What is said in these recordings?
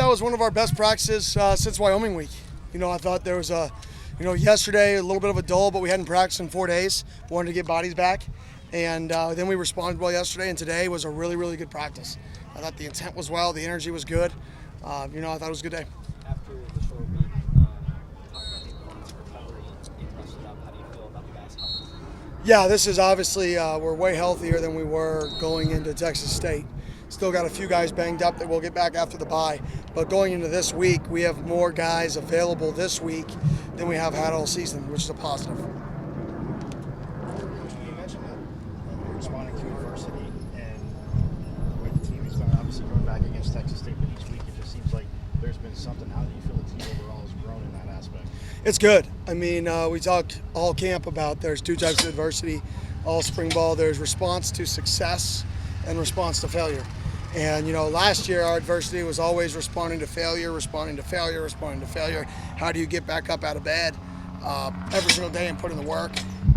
it was one of our best practices since Wyoming week. I thought there was yesterday a little bit of a dull, but we hadn't practiced in 4 days. Wanted to get bodies back. And then we responded well yesterday, and today was a really, really good practice. I thought the intent was well, the energy was good. I thought it was a good day. After the short week, talk about the importance of recovery, being rested up. How do you feel about the guys' health? Yeah, this is obviously, we're way healthier than we were going into Texas State. Still got a few guys banged up that we'll get back after the bye. But going into this week, we have more guys available this week than we have had all season, which is a positive. You mentioned that you're responding to adversity, and the way the team is done, obviously going back against Texas State, but each week it just seems like there's been something. How do you feel the team overall has grown in that aspect? It's good. I mean, we talked all camp about there's two types of adversity. All spring ball, there's response to success and response to failure. And, last year our adversity was always responding to failure, responding to failure, responding to failure. How do you get back up out of bed every single day and put in the work?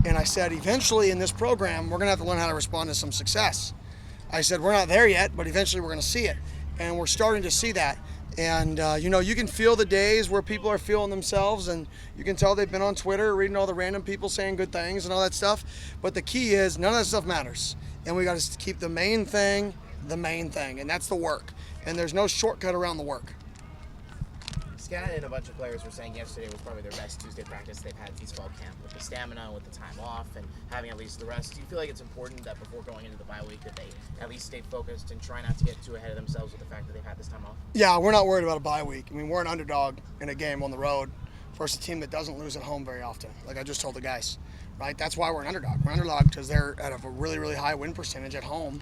And I said, eventually in this program, we're going to have to learn how to respond to some success. I said, we're not there yet, but eventually we're going to see it. And we're starting to see that. And, you can feel the days where people are feeling themselves, and you can tell they've been on Twitter reading all the random people saying good things and all that stuff. But the key is none of that stuff matters. And we got to keep the main thing, and that's the work. And there's no shortcut around the work. Scannon and a bunch of players were saying yesterday was probably their best Tuesday practice they've had since fall camp, with the stamina, with the time off, and having at least the rest. Do you feel like it's important that before going into the bye week that they at least stay focused and try not to get too ahead of themselves with the fact that they've had this time off? Yeah, we're not worried about a bye week. I mean, we're an underdog in a game on the road versus a team that doesn't lose at home very often, like I just told the guys. Right? That's why we're an underdog. We're an underdog because they're at a really, really high win percentage at home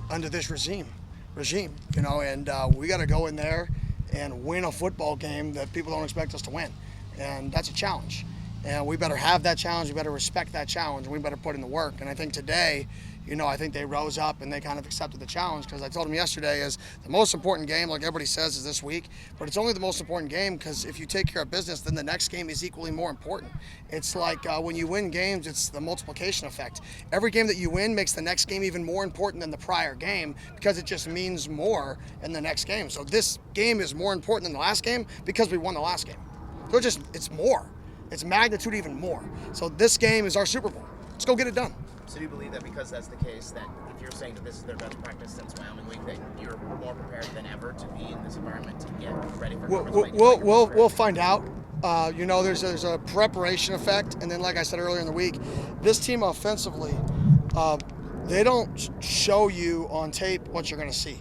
under this regime, and we got to go in there and win a football game that people don't expect us to win. And that's a challenge. And we better have that challenge. We better respect that challenge. And we better put in the work. And I think today, I think they rose up and they kind of accepted the challenge, because I told them yesterday is the most important game, like everybody says, is this week. But it's only the most important game because if you take care of business, then the next game is equally more important. It's like when you win games, it's the multiplication effect. Every game that you win makes the next game even more important than the prior game because it just means more in the next game. So this game is more important than the last game because we won the last game. So it's more. It's magnitude even more. So this game is our Super Bowl. Let's go get it done. So do you believe that because that's the case, that if you're saying that this is their best practice since Wyoming week, that you're more prepared than ever to be in this environment to get ready for We'll find out. There's a preparation effect, and then like I said earlier in the week, this team offensively, they don't show you on tape what you're going to see.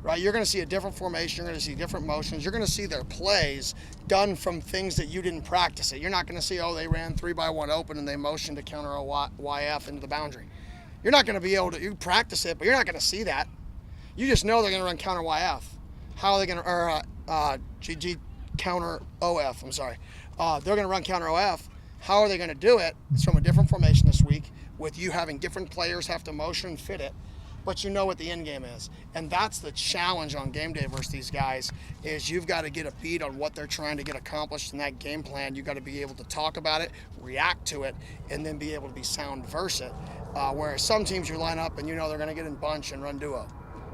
Right? You're going to see a different formation. You're going to see different motions. You're going to see their plays done from things that you didn't practice it. You're not going to see, they ran 3-by-1 open and they motioned to counter a YF into the boundary. You're not going to be able to, you practice it, but you're not going to see that. You just know they're going to run counter YF. How are they going to, or GG counter OF, I'm sorry. They're going to run counter OF. How are they going to do it? It's from a different formation this week with you having different players have to motion and fit it. But you know what the end game is. And that's the challenge on game day versus these guys, is you've got to get a beat on what they're trying to get accomplished in that game plan. You've got to be able to talk about it, react to it, and then be able to be sound versus it. Whereas some teams you line up and they're going to get in bunch and run duo.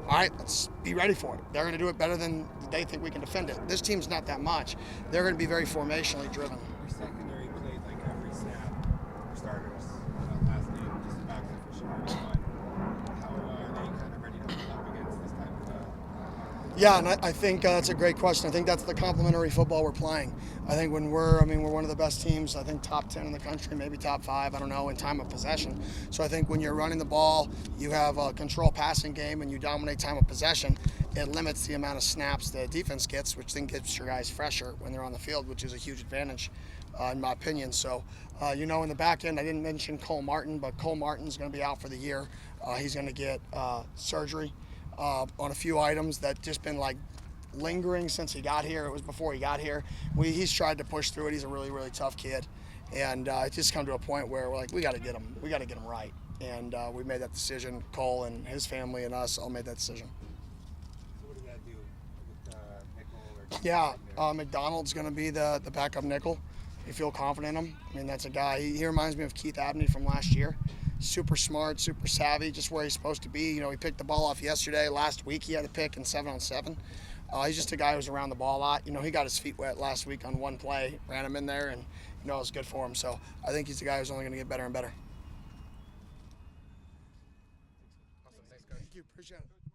All right, let's be ready for it. They're going to do it better than they think we can defend it. This team's not that much. They're going to be very formationally driven. Your secondary played like every snap for starters last game, just the backup for sure. But how are they kind of ready to pull up against this type of Yeah, and I think that's a great question. I think that's the complementary football we're playing. I think we're one of the best teams, I think top 10 in the country, maybe top 5, I don't know, in time of possession. So I think when you're running the ball, you have a control passing game and you dominate time of possession, it limits the amount of snaps the defense gets, which then gets your guys fresher when they're on the field, which is a huge advantage in my opinion. So, in the back end, I didn't mention Cole Martin, but Cole Martin's going to be out for the year. He's going to get surgery on a few items that just been like lingering since he got here. It was before he got here. He's tried to push through it. He's a really, really tough kid. And it's just come to a point where we're like, we got to get him. We got to get him right. And we made that decision. Cole and his family and us all made that decision. So what does that do with nickel? Yeah, McDonald's going to be the backup nickel. You feel confident in him. I mean, that's a guy. He reminds me of Keith Abney from last year. Super smart, super savvy, just where he's supposed to be. He picked the ball off yesterday. Last week he had a pick in 7-on-7. He's just a guy who's around the ball a lot. You know, he got his feet wet last week on one play, ran him in there, and you know it was good for him. So I think he's a guy who's only going to get better and better. Awesome. Thanks, Coach. Thank you. Appreciate it.